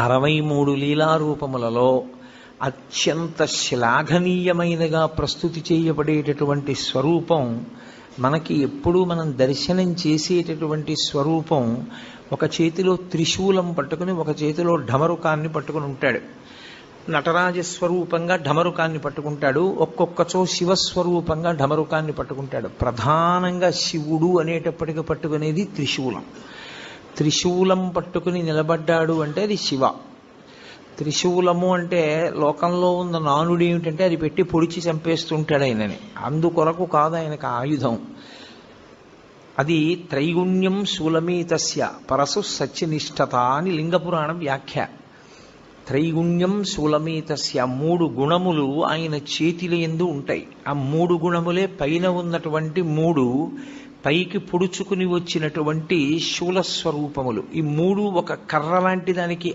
63 లీలారూపములలో అత్యంత శ్లాఘనీయమైనగా ప్రస్తుతి చేయబడేటటువంటి స్వరూపం మనకి ఎప్పుడూ మనం దర్శనం చేసేటటువంటి స్వరూపం, ఒక చేతిలో త్రిశూలం పట్టుకుని ఒక చేతిలో ఢమరుకాన్ని పట్టుకుని ఉంటాడు. నటరాజస్వరూపంగా ఢమరుకాన్ని పట్టుకుంటాడు, ఒక్కొక్కచో శివస్వరూపంగా ఢమరుకాన్ని పట్టుకుంటాడు. ప్రధానంగా శివుడు అనేటప్పటికి పట్టుకునేది త్రిశూలం. త్రిశూలం పట్టుకుని నిలబడ్డాడు అంటే అది శివ. త్రిశూలము అంటే లోకంలో ఉన్న నానుడు ఏమిటంటే అది పెట్టి పొడిచి చంపేస్తుంటాడు ఆయనని, అందుకొరకు కాదు ఆయనకు ఆయుధం. అది త్రైగుణ్యం శూలమేతస్య పరసు సత్యనిష్టత అని లింగపురాణం వ్యాఖ్య. త్రైగుణ్యం శూలమేతస్య, 3 గుణములు ఆయన చేతిల యందు ఉంటాయి. ఆ 3 గుణములే పైన ఉన్నటువంటి 3 పైకి పొడుచుకుని వచ్చినటువంటి శూలస్వరూపములు. ఈ 3 ఒక కర్ర లాంటి దానికి